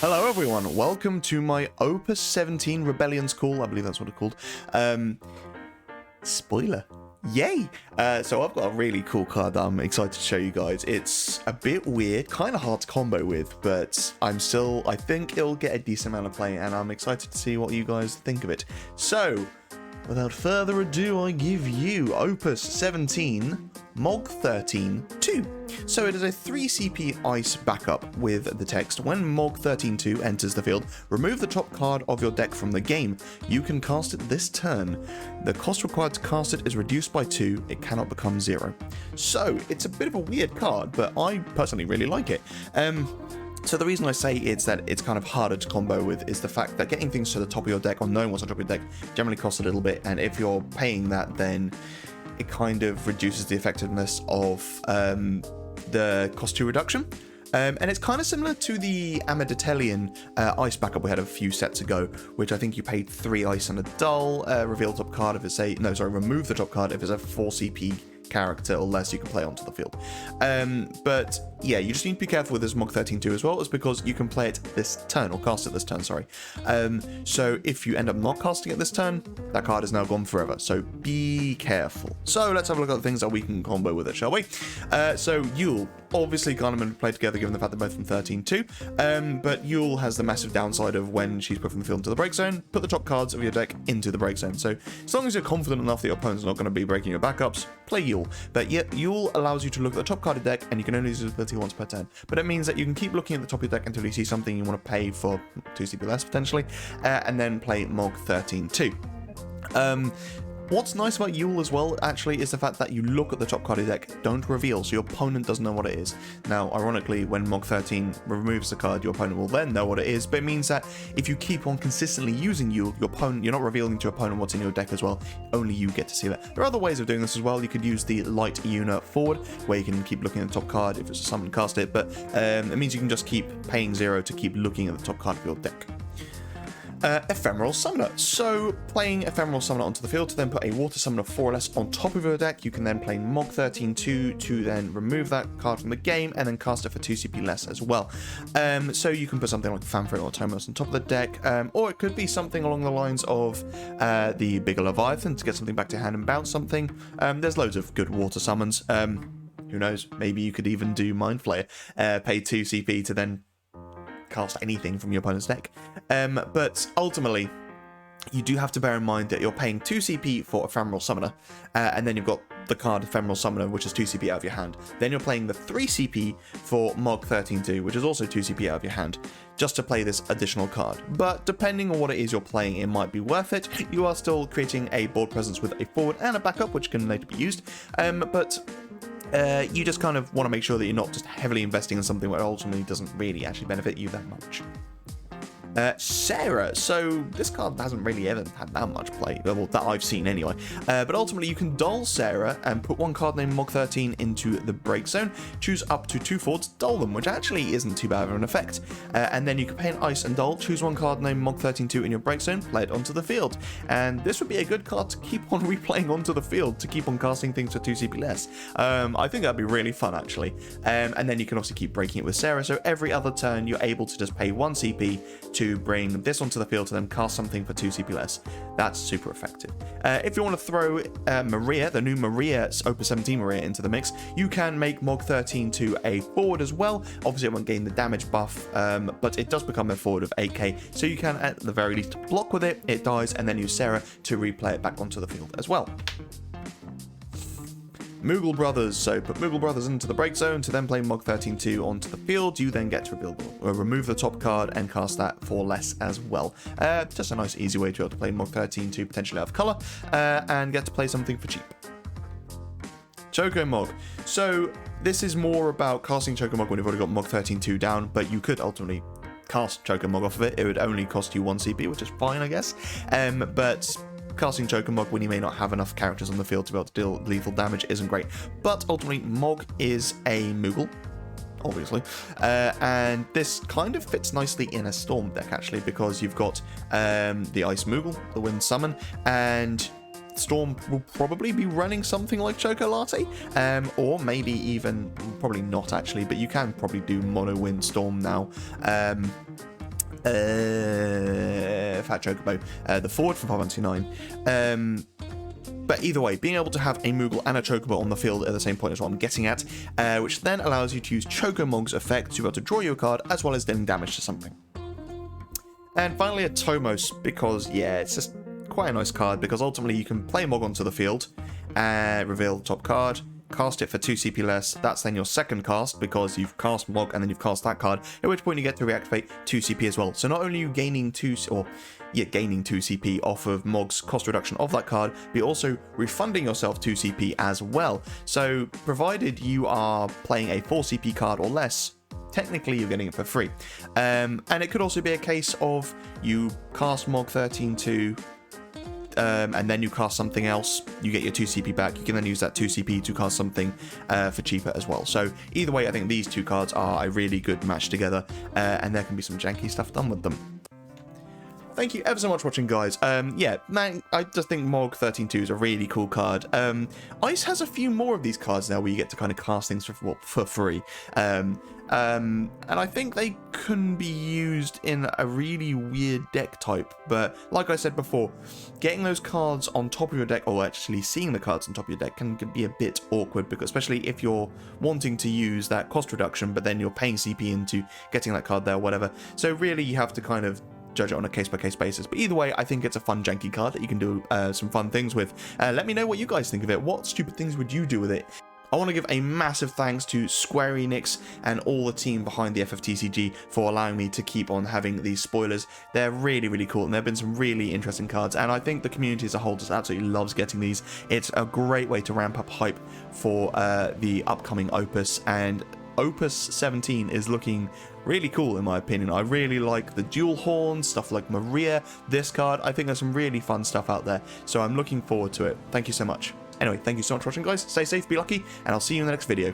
Hello everyone, welcome to my OPUS 17 Rebellion's Call, I believe that's what it's called. Spoiler. Yay! So I've got a really cool card that I'm excited to show you guys. It's a bit weird, kind of hard to combo with, but I think it'll get a decent amount of play, and I'm excited to see what you guys think of it. So, without further ado, I give you OPUS 17 Mog 13-2. So it is a 3 CP ice backup with the text, when Mog 13-2 enters the field, remove the top card of your deck from the game. You can cast it this turn. The cost required to cast it is reduced by 2, it cannot become 0. So it's a bit of a weird card, but I personally really like it. So the reason I say it's that it's kind of harder to combo with is the fact that getting things to the top of your deck or knowing what's on top of your deck generally costs a little bit, and if you're paying that, then it kind of reduces the effectiveness of the cost 2 reduction. And it's kind of similar to the Amiditelian ice backup we had a few sets ago, which I think you paid 3 ice and a dull, reveal top card if it's remove the top card if it's a 4 CP character or less you can play onto the field. But yeah, you just need to be careful with this Mog 13-2 as well, is because you can play it this turn, or cast it this turn, sorry. So if you end up not casting it this turn, that card is now gone forever, so be careful. So let's have a look at the things that we can combo with it, shall we? So Yule, obviously Garnet and play together given the fact they're both from 13-2, but Yule has the massive downside of when she's put from the field into the break zone, put the top cards of your deck into the break zone. So as long as you're confident enough that your opponent's not going to be breaking your backups, play Yule. But yet Yule allows you to look at the top card of your deck, and you can only use this ability once per turn. But it means that you can keep looking at the top of your deck until you see something you want to pay for 2 CP less potentially, and then play Mog 13-2. What's nice about Yule as well, actually, is the fact that you look at the top card of your deck, don't reveal, so your opponent doesn't know what it is. Now, ironically, when Mog 13 removes the card, your opponent will then know what it is, but it means that if you keep on consistently using Yule, you're not revealing to your opponent what's in your deck as well, only you get to see that. There are other ways of doing this as well. You could use the Light Una forward, where you can keep looking at the top card if it's a summon, cast it, but it means you can just keep paying 0 to keep looking at the top card of your deck. Ephemeral Summoner. So playing Ephemeral Summoner onto the field to then put a Water Summoner 4 or less on top of your deck. You can then play Mog 13-2 to then remove that card from the game and then cast it for 2 CP less as well. So you can put something like Fanfare or Tomos on top of the deck, or it could be something along the lines of the Bigger Leviathan to get something back to hand and bounce something. There's loads of good water summons. Who knows, maybe you could even do Mind Flayer, pay 2 CP to then cast anything from your opponent's deck. But ultimately, you do have to bear in mind that you're paying 2 CP for Ephemeral Summoner, and then you've got the card Ephemeral Summoner, which is 2 CP out of your hand. Then you're playing the 3 CP for Mog 13-2, which is also 2 CP out of your hand, just to play this additional card. But depending on what it is you're playing, it might be worth it. You are still creating a board presence with a forward and a backup, which can later be used. You just kind of want to make sure that you're not just heavily investing in something where ultimately doesn't really actually benefit you that much. Sarah. So this card hasn't really ever had that much play, well, that I've seen anyway. But ultimately you can dull Sarah and put one card named Mog 13 into the break zone, choose up to 2 forwards, dull them, which actually isn't too bad of an effect. And then you can pay an ice and dull, choose one card named Mog 13-2 in your break zone, play it onto the field. And this would be a good card to keep on replaying onto the field, to keep on casting things for 2 CP less. I think that'd be really fun actually. And then you can also keep breaking it with Sarah, so every other turn you're able to just pay 1 CP to bring this onto the field to then cast something for 2 CP less. That's super effective. If you want to throw Maria, the new Maria, OPUS 17 Maria, into the mix, you can make Mog 13 to a forward as well. Obviously it won't gain the damage buff, but it does become a forward of 8k, so you can at the very least block with it, it dies, and then use Sarah to replay it back onto the field as well. Moogle Brothers. So put Moogle Brothers into the break zone to then play Mog 13-2 onto the field. You then get to remove the top card and cast that for less as well. Just a nice easy way to be able to play Mog 13-2 potentially out of colour, and get to play something for cheap. Chocomog. So this is more about casting Chocomog when you've already got Mog 13-2 down, but you could ultimately cast Chocomog off of it. It would only cost you 1 CP, which is fine, I guess. But casting Chocomog when you may not have enough characters on the field to be able to deal lethal damage isn't great. But ultimately, Mog is a Moogle, obviously, and this kind of fits nicely in a Storm deck, actually, because you've got the Ice Moogle, the Wind Summon, and Storm will probably be running something like Choco Latte, or maybe even, probably not actually, but you can probably do Mono Wind Storm now. Fat Chocobo, the forward from 599. But either way, being able to have a Moogle and a Chocobo on the field at the same point is what I'm getting at, which then allows you to use Chocomog's effect to be able to draw you a card, as well as dealing damage to something. And finally a Tomos, because yeah, it's just quite a nice card, because ultimately you can play Mog onto the field, reveal the top card, cast it for 2 CP less. That's then your second cast, because you've cast Mog and then you've cast that card, at which point you get to reactivate 2 CP as well. So not only are you gaining 2 CP off of Mog's cost reduction of that card, but you're also refunding yourself 2 CP as well. So provided you are playing a 4 CP card or less, technically you're getting it for free. And it could also be a case of you cast Mog 13-2, and then you cast something else, you get your 2 CP back. You can then use that 2 CP to cast something for cheaper as well. So either way, I think these two cards are a really good match together, and there can be some janky stuff done with them. Thank you ever so much for watching, guys. Yeah, man, I just think Mog 13-2 is a really cool card. Ice has a few more of these cards now where you get to kind of cast things for free. And I think they can be used in a really weird deck type, but like I said before, getting those cards on top of your deck, or actually seeing the cards on top of your deck, can be a bit awkward, because especially if you're wanting to use that cost reduction, but then you're paying CP into getting that card there, whatever. So really you have to kind of judge it on a case-by-case basis. But either way, I think it's a fun janky card that you can do some fun things with. Let me know what you guys think of it. What stupid things would you do with it? I want to give a massive thanks to Square Enix and all the team behind the FFTCG for allowing me to keep on having these spoilers. They're really, really cool, and there have been some really interesting cards, and I think the community as a whole just absolutely loves getting these. It's a great way to ramp up hype for the upcoming Opus, and Opus 17 is looking really cool in my opinion. I really like the dual horns, stuff like Maria, this card. I think there's some really fun stuff out there, so I'm looking forward to it. Thank you so much. Anyway, thank you so much for watching, guys. Stay safe, be lucky, and I'll see you in the next video.